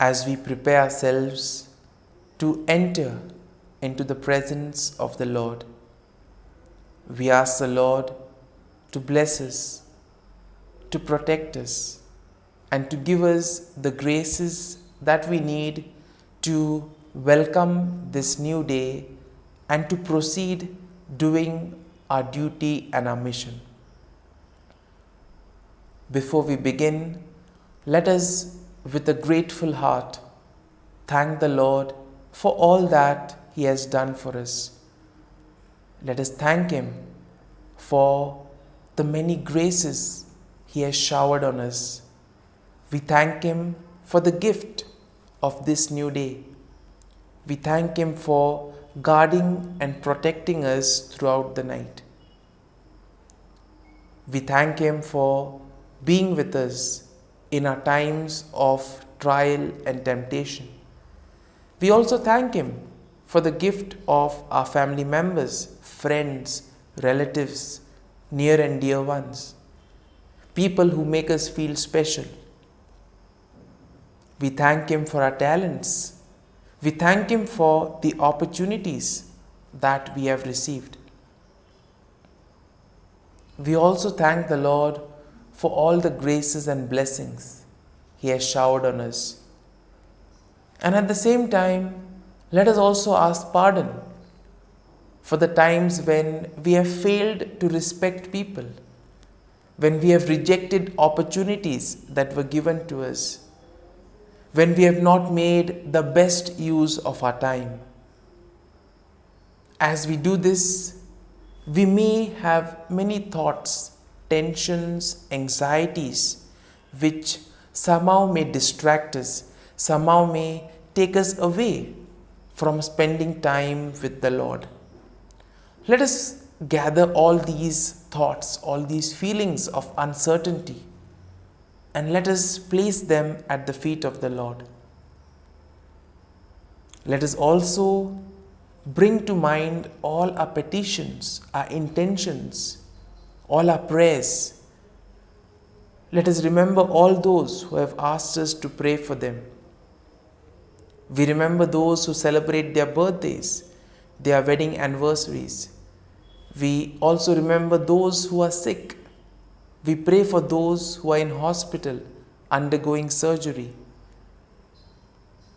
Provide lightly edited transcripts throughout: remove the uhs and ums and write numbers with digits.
as we prepare ourselves to enter into the presence of the Lord. We ask the Lord to bless us, to protect us, and to give us the graces that we need to welcome this new day and to proceed doing our duty and our mission. Before we begin, let us, with a grateful heart, thank the Lord for all that He has done for us. Let us thank Him for the many graces He has showered on us. We thank Him for the gift of this new day. We thank Him for guarding and protecting us throughout the night. We thank Him for being with us in our times of trial and temptation. We also thank Him for the gift of our family members, friends, relatives, near and dear ones, people who make us feel special. We thank Him for our talents. We thank Him for the opportunities that we have received. We also thank the Lord for all the graces and blessings He has showered on us. And at the same time, let us also ask pardon for the times when we have failed to respect people, when we have rejected opportunities that were given to us, when we have not made the best use of our time. As we do this, we may have many thoughts, tensions, anxieties, which somehow may distract us, somehow may take us away from spending time with the Lord. Let us gather all these thoughts, all these feelings of uncertainty, and let us place them at the feet of the Lord. Let us also bring to mind all our petitions, our intentions, all our prayers. Let us remember all those who have asked us to pray for them. We remember those who celebrate their birthdays, their wedding anniversaries. We also remember those who are sick. We pray for those who are in hospital undergoing surgery.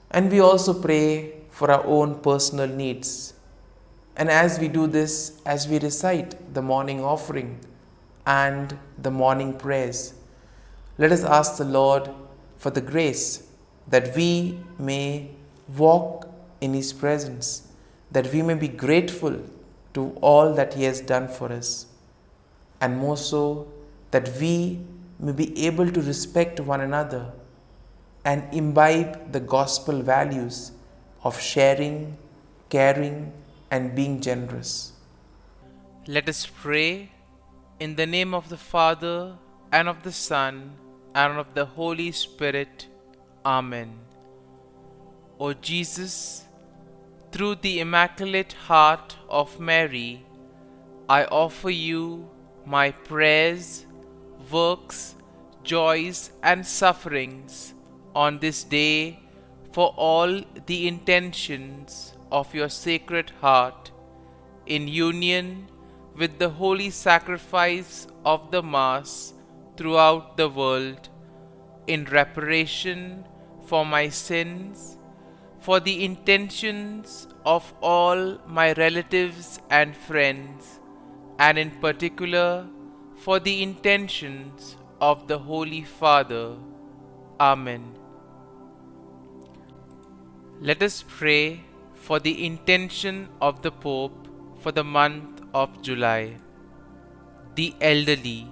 And we also pray for our own personal needs. And as we do this, as we recite the morning offering and the morning prayers, let us ask the Lord for the grace that we may walk in His presence, that we may be grateful to all that He has done for us, and more so, that we may be able to respect one another and imbibe the gospel values of sharing, caring, and being generous. Let us pray in the name of the Father, and of the Son, and of the Holy Spirit. Amen. O Jesus, through the Immaculate Heart of Mary, I offer you my prayers, works, joys, and sufferings on this day for all the intentions of your Sacred Heart, in union with the holy sacrifice of the Mass throughout the world, in reparation for my sins, for the intentions of all my relatives and friends, and in particular for the intentions of the Holy Father. Amen. Let us pray for the intention of the Pope for the month of July. The elderly.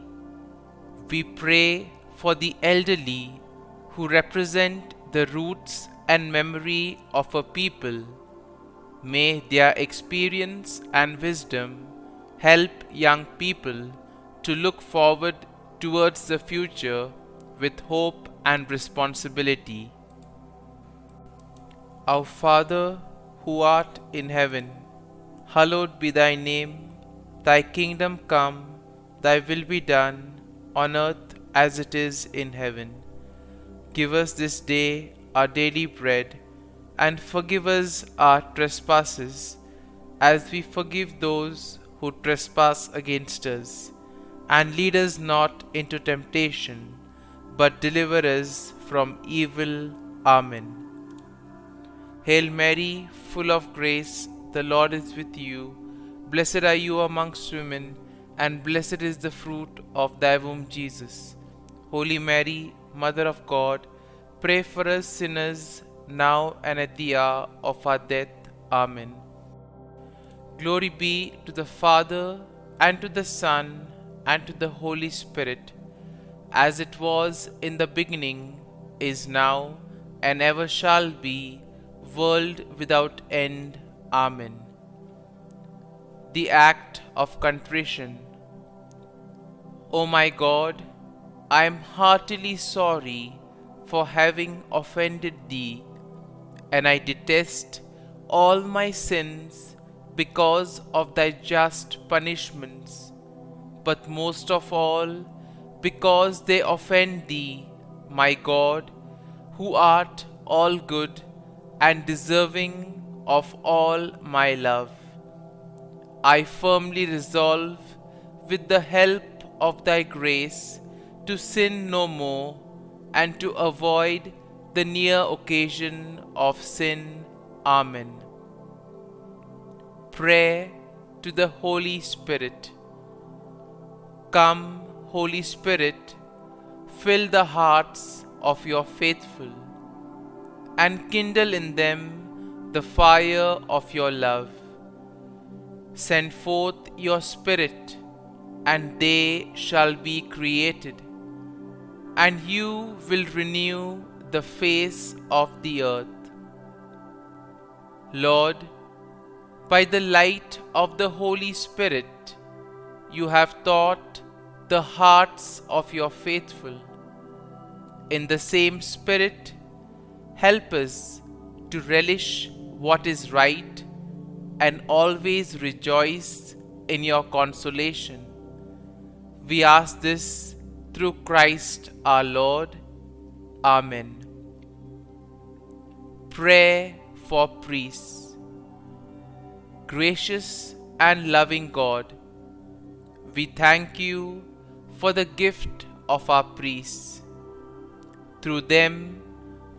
We pray for the elderly who represent the roots and memory of a people. May their experience and wisdom help young people to look forward towards the future with hope and responsibility. Our Father, who art in heaven, hallowed be thy name. Thy kingdom come, thy will be done, on earth as it is in heaven. Give us this day our daily bread, and forgive us our trespasses, as we forgive those who trespass against us. And lead us not into temptation, but deliver us from evil. Amen. Hail Mary, full of grace, the Lord is with you. Blessed are you amongst women, and blessed is the fruit of thy womb, Jesus. Holy Mary, Mother of God, pray for us sinners, now and at the hour of our death. Amen. Glory be to the Father, and to the Son, and to the Holy Spirit, as it was in the beginning, is now, and ever shall be, world without end. Amen. The Act of Contrition. O my God, I am heartily sorry for having offended Thee, and I detest all my sins because of Thy just punishments, but most of all because they offend Thee, my God, who art all good and deserving of all my love. I firmly resolve, with the help of Thy grace, to sin no more, and to avoid the near occasion of sin. Amen. Prayer to the Holy Spirit. Come, Holy Spirit, fill the hearts of your faithful, and kindle in them the fire of your love. Send forth your Spirit, and they shall be created, and you will renew the face of the earth. Lord, by the light of the Holy Spirit, you have taught the hearts of your faithful. In the same Spirit, help us to relish what is right and always rejoice in your consolation. We ask this through Christ our Lord. Amen. Prayer for priests. Gracious and loving God, we thank you for the gift of our priests. Through them,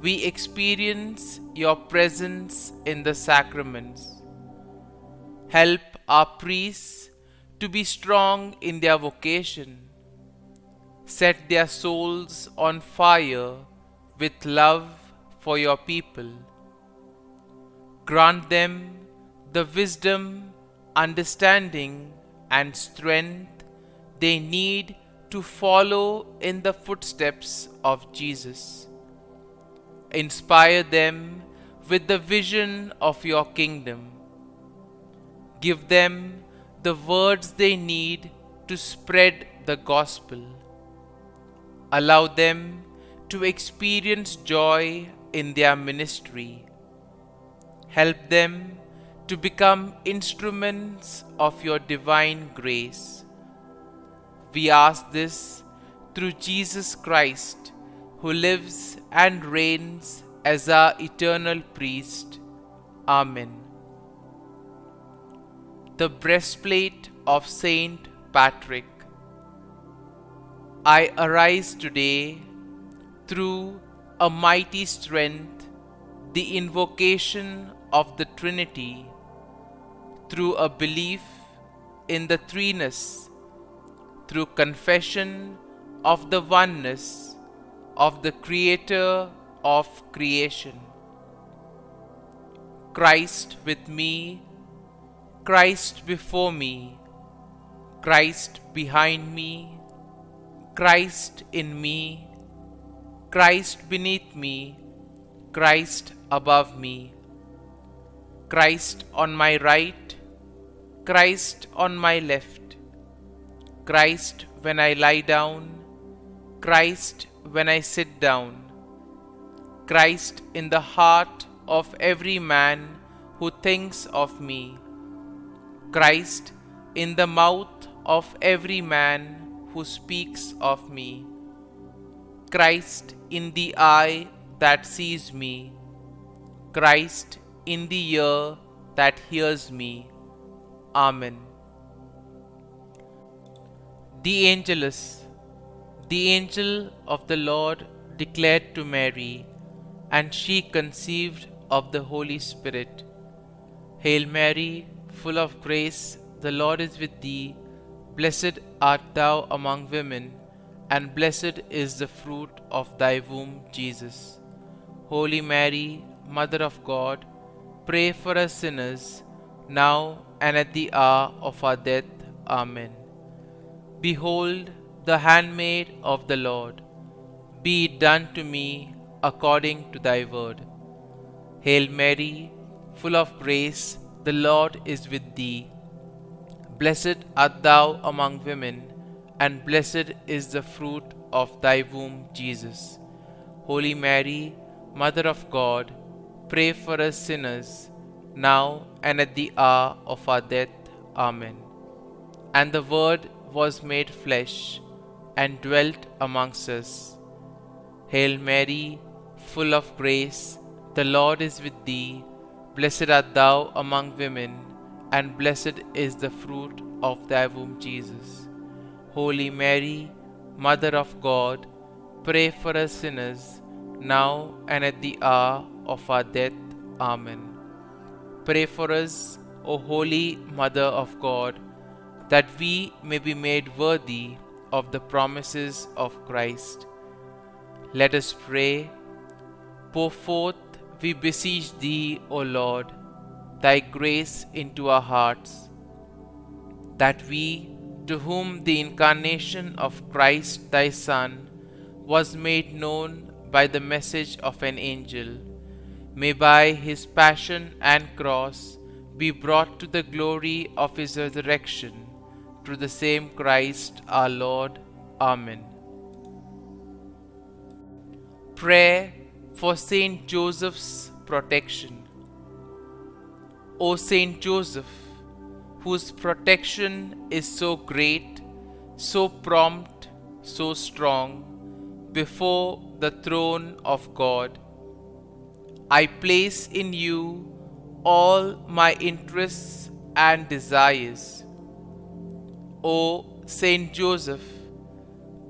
we experience your presence in the sacraments. Help our priests to be strong in their vocation. Set their souls on fire with love for your people. Grant them the wisdom, understanding, and strength they need to follow in the footsteps of Jesus. Inspire them with the vision of your kingdom. Give them the words they need to spread the gospel. Allow them to experience joy in their ministry. Help them to become instruments of your divine grace. We ask this through Jesus Christ, who lives and reigns as our eternal priest. Amen. The breastplate of Saint Patrick. I arise today through a mighty strength, the invocation of the Trinity, through a belief in the threeness, through confession of the oneness of the Creator of creation. Christ with me, Christ before me, Christ behind me, Christ in me, Christ beneath me, Christ above me, Christ on my right, Christ on my left, Christ when I lie down, Christ when I sit down, Christ in the heart of every man who thinks of me, Christ in the mouth of every man who speaks of me, Christ in the eye that sees me, Christ in the ear that hears me. Amen. The Angelus. The angel of the Lord declared to Mary, and she conceived of the Holy Spirit. Hail Mary, full of grace, the Lord is with thee. Blessed art thou among women, and blessed is the fruit of thy womb, Jesus. Holy Mary, Mother of God, pray for us sinners, now and at the hour of our death. Amen. Behold, the handmaid of the Lord. Be it done to me according to thy word. Hail Mary, full of grace, the Lord is with thee. Blessed art thou among women, and blessed is the fruit of thy womb, Jesus. Holy Mary, Mother of God, pray for us sinners, now and at the hour of our death. Amen. And the Word was made flesh, and dwelt amongst us. Hail Mary, full of grace, the Lord is with thee. Blessed art thou among women, and blessed is the fruit of thy womb, Jesus. Holy Mary, Mother of God, pray for us sinners, now and at the hour of our death. Amen. Pray for us, O Holy Mother of God, that we may be made worthy of the promises of Christ. Let us pray. Pour forth, we beseech thee, O Lord, thy grace into our hearts, that we, to whom the incarnation of Christ thy Son was made known by the message of an angel, may by his passion and cross be brought to the glory of his resurrection, through the same Christ our Lord. Amen. Prayer for Saint Joseph's protection. O Saint Joseph, whose protection is so great, so prompt, so strong, before the throne of God, I place in you all my interests and desires. O Saint Joseph,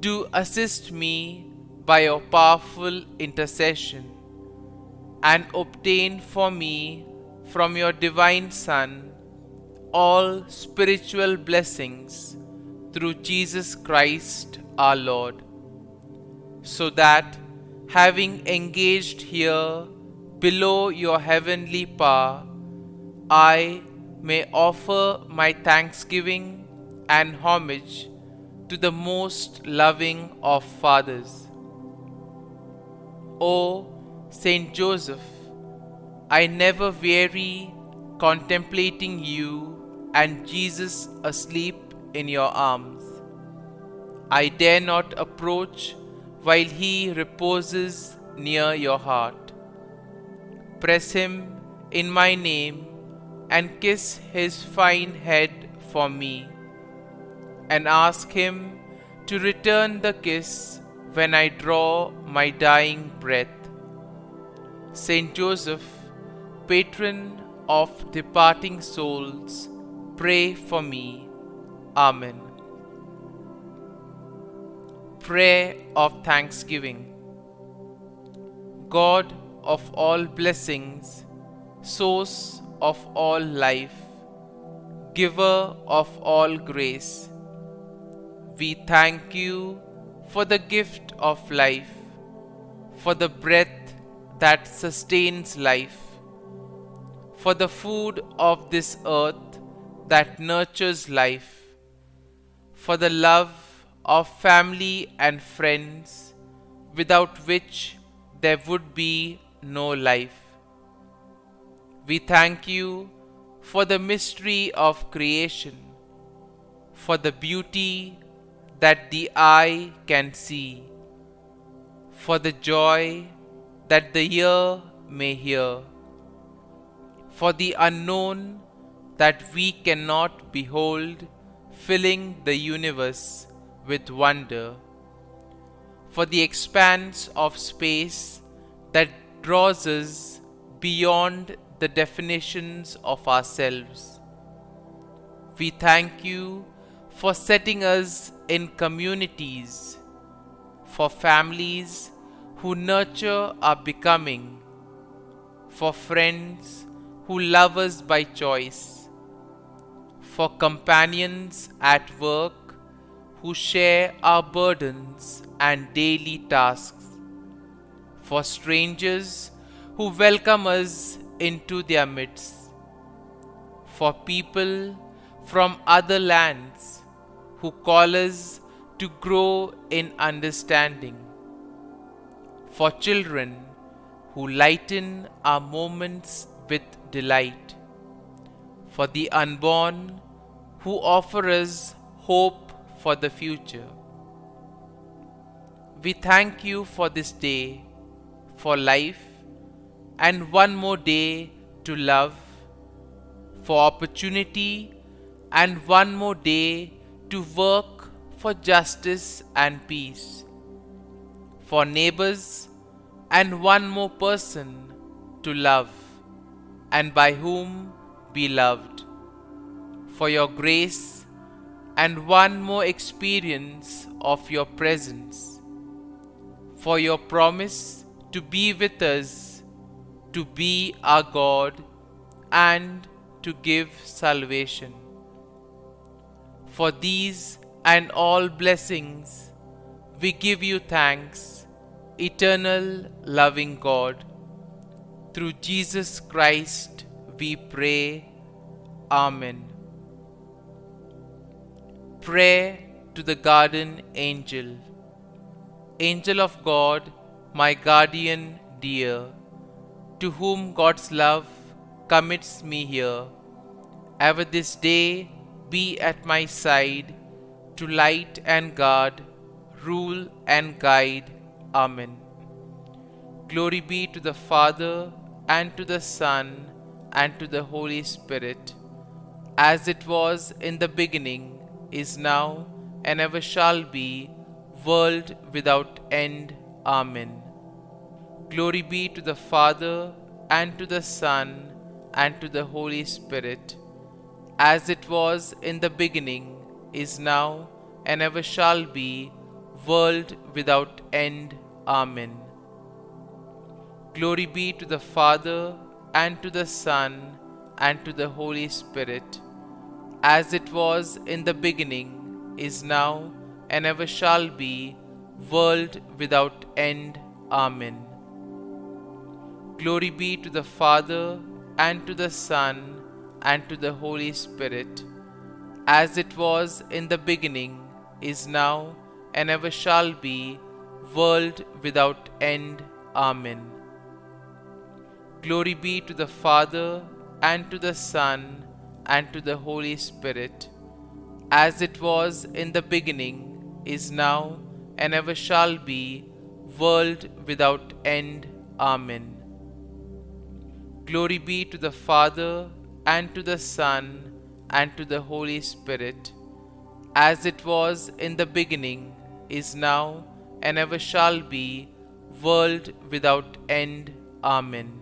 do assist me by your powerful intercession, and obtain for me from your divine Son all spiritual blessings through Jesus Christ our Lord, so that, having engaged here below your heavenly power, I may offer my thanksgiving and homage to the most loving of fathers. O Saint Joseph, I never weary contemplating you and Jesus asleep in your arms. I dare not approach while he reposes near your heart. Press him in my name and kiss his fine head for me, and ask him to return the kiss when I draw my dying breath. Saint Joseph, patron of departing souls, pray for me. Amen. Prayer of Thanksgiving. God of all blessings, source of all life, giver of all grace, we thank you for the gift of life, for the breath that sustains life, for the food of this earth that nurtures life, for the love of family and friends, without which there would be no life. We thank you for the mystery of creation, for the beauty that the eye can see, for the joy that the ear may hear, for the unknown that we cannot behold, filling the universe with wonder, for the expanse of space that draws us beyond the definitions of ourselves. We thank you for setting us in communities, for families who nurture our becoming, for friends who love us by choice, for companions at work who share our burdens and daily tasks, for strangers who welcome us into their midst, for people from other lands who call us to grow in understanding, for children who lighten our moments with delight, for the unborn who offer us hope for the future. We thank you for this day, for life, and one more day to love, for opportunity, and one more day to work for justice and peace, for neighbors, and one more person to love, and by whom be loved, for your grace, and one more experience of your presence, for your promise to be with us, to be our God, and to give salvation. For these and all blessings, we give you thanks, eternal loving God. Through Jesus Christ we pray. Amen. Prayer to the Guardian Angel. Angel of God, my guardian dear, to whom God's love commits me here, ever this day be at my side, to light and guard, rule and guide. Amen. Glory be to the Father, and to the Son, and to the Holy Spirit, as it was in the beginning, is now, and ever shall be, world without end. Amen. Glory be to the Father, and to the Son, and to the Holy Spirit, as it was in the beginning, is now, and ever shall be, world without end. Amen. Glory be to the Father, and to the Son, and to the Holy Spirit, as it was in the beginning, is now, and ever shall be, world without end. Amen. Glory be to the Father, and to the Son, and to the Holy Spirit, as it was in the beginning, is now, and ever shall be, world without end. Amen. Glory be to the Father, and to the Son, and to the Holy Spirit, as it was in the beginning, is now, and ever shall be, world without end. Amen. Glory be to the Father, and to the Son, and to the Holy Spirit, as it was in the beginning, is now, and ever shall be, world without end. Amen.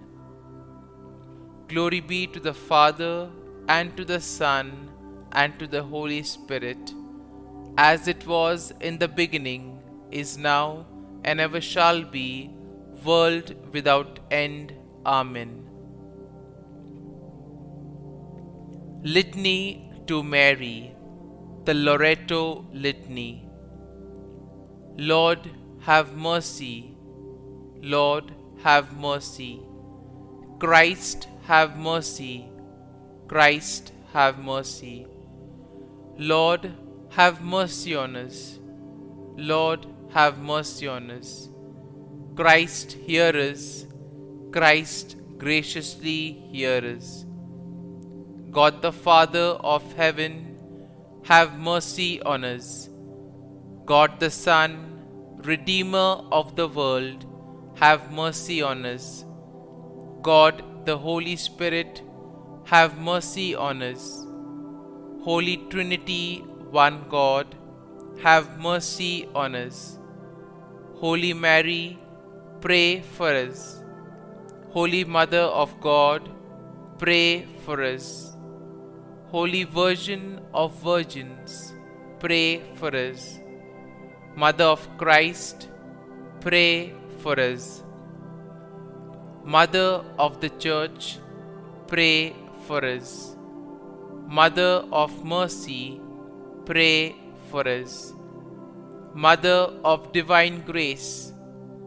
Glory be to the Father, and to the Son, and to the Holy Spirit, as it was in the beginning, is now, and ever shall be, world without end. Amen. Litany to Mary, the LORETO Litany. Lord, have mercy. Lord, have mercy. Christ, have mercy. Christ, have mercy. Lord, have mercy on us. Lord, have mercy on us. Christ, hear us. Christ, graciously hear us. God the Father of heaven, have mercy on us. God the Son, Redeemer of the world, have mercy on us. God the Holy Spirit, have mercy on us. Holy Trinity, one God, have mercy on us. Holy Mary, pray for us. Holy Mother of God, pray for us. Holy Virgin of Virgins, pray for us. Mother of Christ, pray for us. Mother of the Church, pray for us. Mother of Mercy, pray for us. Mother of Divine Grace,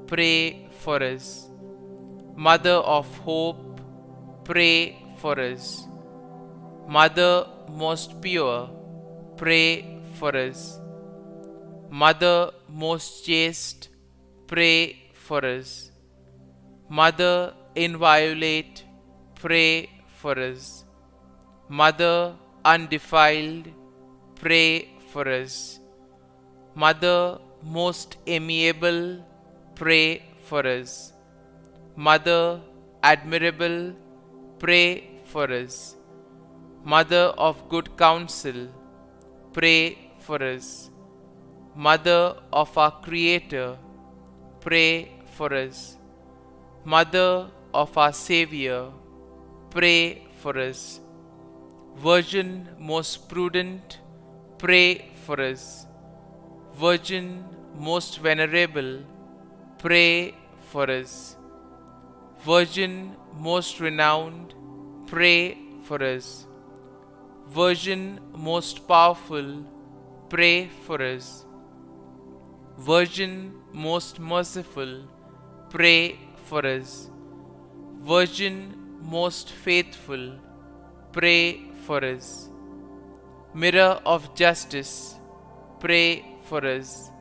pray for us. Mother of Hope, pray for us. Mother most pure, pray for us. Mother most chaste, pray for us. Mother inviolate, pray for us. Mother undefiled, pray for us. Mother most amiable, pray for us. Mother admirable, pray for us. Mother of good counsel, pray for us. Mother of our Creator, pray for us. Mother of our Savior, pray for us. Virgin most prudent, pray for us. Virgin most venerable, pray for us. Virgin most renowned, pray for us. Virgin most powerful, pray for us. Virgin most merciful, pray for us. Virgin most faithful, pray for us. Mirror of justice, pray for us.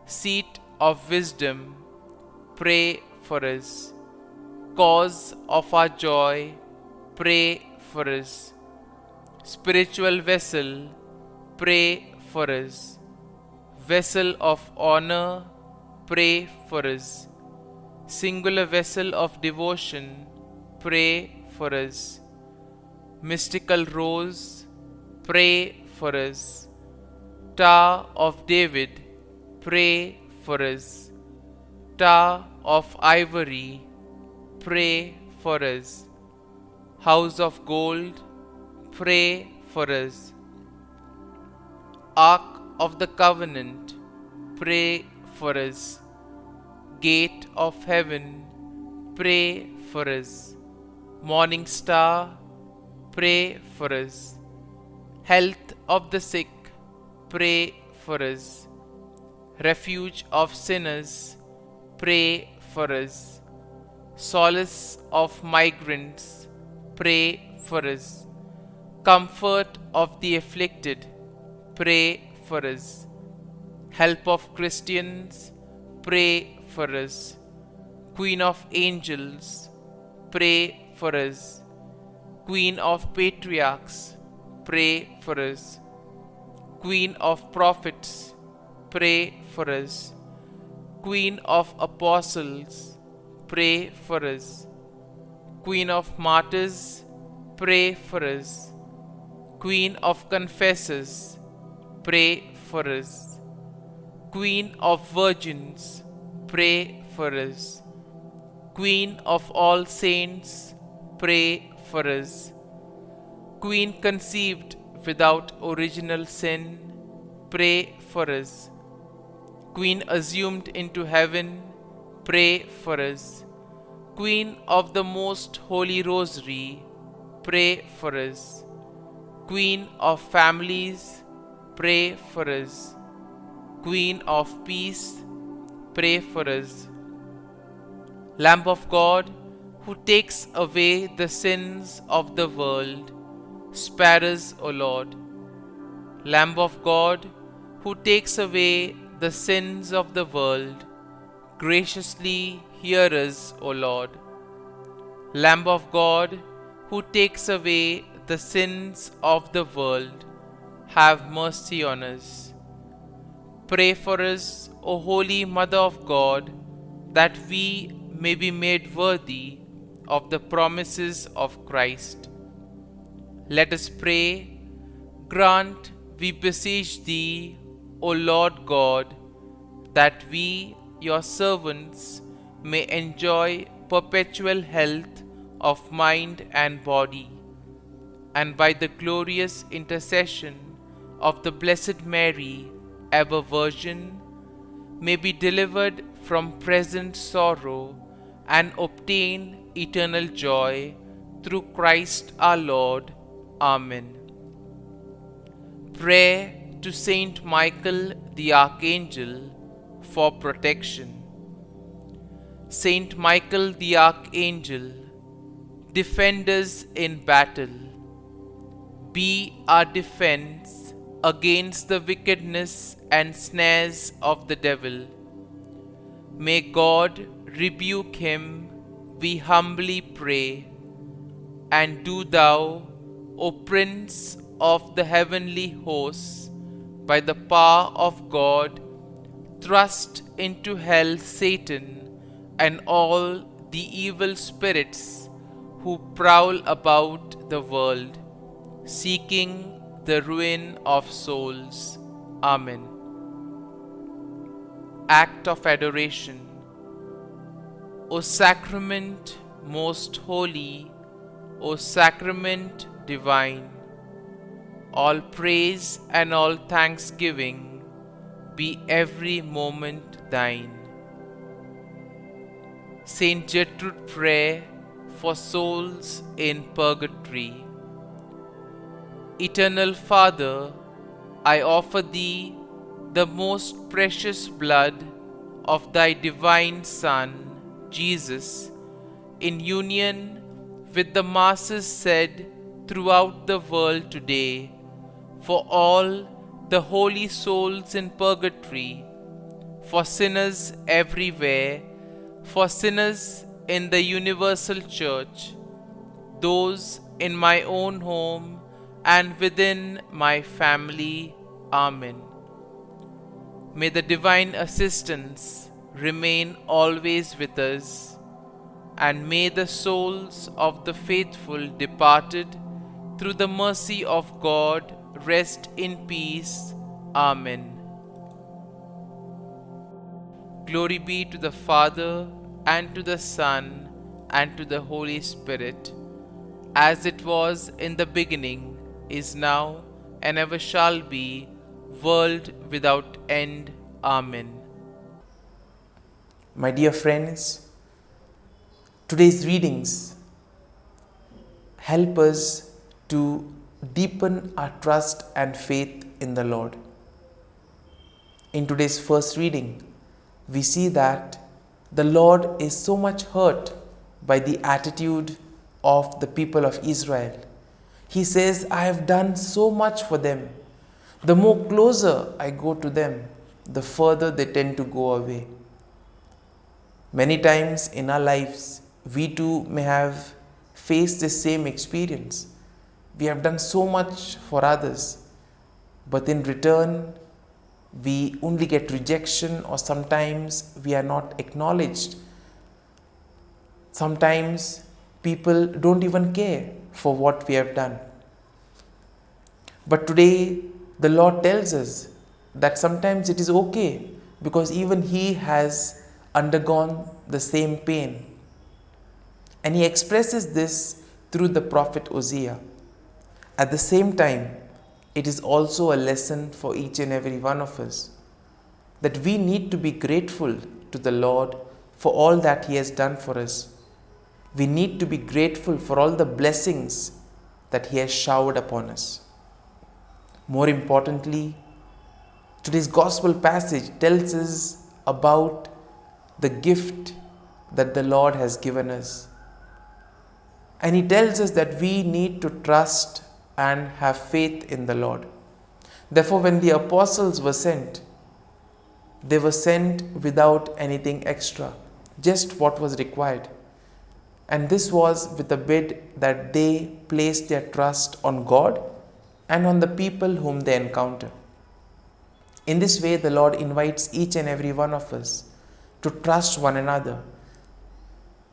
Seat of wisdom, pray for us. Cause of our joy, pray for us. Spiritual vessel, pray for us. Vessel of honor, pray for us. Singular vessel of devotion, pray for us. Mystical rose, pray for us. Tower of David, pray for us. Tower of ivory, pray for us. House of gold, pray for us. Ark of the Covenant, pray for us. Gate of heaven, pray for us. Morning star, pray for us. Health of the sick, pray for us. Refuge of sinners, pray for us. Solace of migrants, pray for us. Comfort of the afflicted, pray for us. Help of Christians, pray for us. Queen of angels, pray for us. Queen of patriarchs, pray for us. Queen of prophets, pray for us. Queen of apostles, pray for us. Queen of martyrs, pray for us. Queen of confessors, pray for us. Queen of virgins, pray for us. Queen of all saints, pray for us. Queen conceived without original sin, pray for us. Queen assumed into heaven, pray for us. Queen of the Most Holy Rosary, pray for us. Queen of families, pray for us. Queen of peace, pray for us. Lamb of God, who takes away the sins of the world, spare us, O Lord. Lamb of God, who takes away the sins of the world, graciously hear us, O Lord. Lamb of God, who takes away the sins of the world, have mercy on us. Pray for us, O Holy Mother of God, that we may be made worthy of the promises of Christ. Let us pray. Grant, we beseech Thee, O Lord God, that we, your servants, may enjoy perpetual health of mind and body, and by the glorious intercession of the Blessed Mary, ever Virgin, may be delivered from present sorrow and obtain eternal joy through Christ our Lord. Amen. Prayer to Saint Michael the Archangel for protection. Saint Michael the Archangel, defend us in battle. Be our defense against the wickedness and snares of the devil. May God rebuke him, we humbly pray. And do thou, O Prince of the heavenly hosts, by the power of God, thrust into hell Satan and all the evil spirits who prowl about the world, seeking the ruin of souls. Amen. Act of Adoration. O Sacrament most holy, O Sacrament divine, all praise and all thanksgiving be every moment thine. Saint Gertrude prayer for souls in purgatory. Eternal Father, I offer Thee the most precious blood of Thy divine Son, Jesus, in union with the masses said throughout the world today, for all the holy souls in purgatory, for sinners everywhere, for sinners in the universal church, those in my own home and within my family. Amen. May the divine assistance remain always with us, and may the souls of the faithful departed through the mercy of God rest in peace. Amen. Glory be to the Father, and to the Son, and to the Holy Spirit, as it was in the beginning, is now, and ever shall be, world without end. Amen. My dear friends, today's readings help us to deepen our trust and faith in the Lord. In today's first reading, we see that the Lord is so much hurt by the attitude of the people of Israel. He says, I have done so much for them. The more closer I go to them, the further they tend to go away. Many times in our lives, we too may have faced the same experience. We have done so much for others, but in return, we only get rejection, or sometimes we are not acknowledged. Sometimes people don't even care for what we have done. But today, the Lord tells us that sometimes it is okay, because even He has undergone the same pain. And He expresses this through the prophet Hosea. At the same time, it is also a lesson for each and every one of us, that we need to be grateful to the Lord for all that He has done for us. We need to be grateful for all the blessings that He has showered upon us. More importantly, today's gospel passage tells us about the gift that the Lord has given us. And He tells us that we need to trust and have faith in the Lord. Therefore, when the apostles were sent, they were sent without anything extra, just what was required. And this was with a bid that they placed their trust on God and on the people whom they encounter. In this way, the Lord invites each and every one of us to trust one another,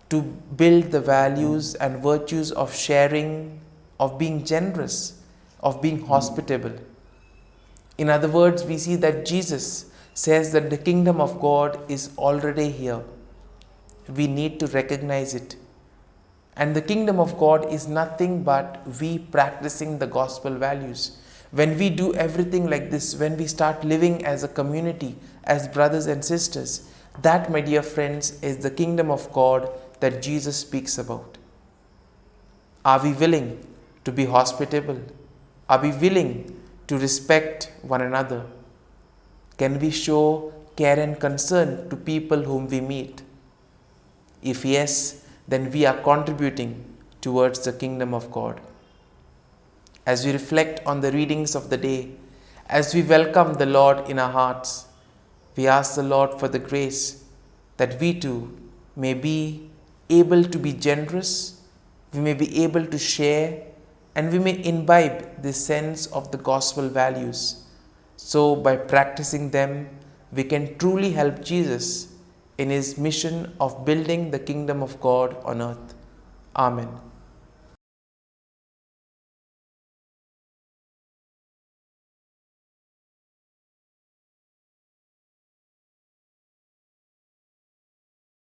to build the values and virtues of sharing, of being generous, of being hospitable. In other words, we see that Jesus says that the kingdom of God is already here. we need to recognize it. And the kingdom of God is nothing but we practicing the gospel values. When we do everything like this, when we start living as a community, as brothers and sisters, that, my dear friends, is the kingdom of God that Jesus speaks about. Are we willing to be hospitable? Are we willing to respect one another? Can we show care and concern to people whom we meet? If yes, then we are contributing towards the kingdom of God. As we reflect on the readings of the day, as we welcome the Lord in our hearts, we ask the Lord for the grace that we too may be able to be generous, we may be able to share, and we may imbibe this sense of the gospel values. So by practicing them, we can truly help Jesus in his mission of building the kingdom of God on earth. Amen.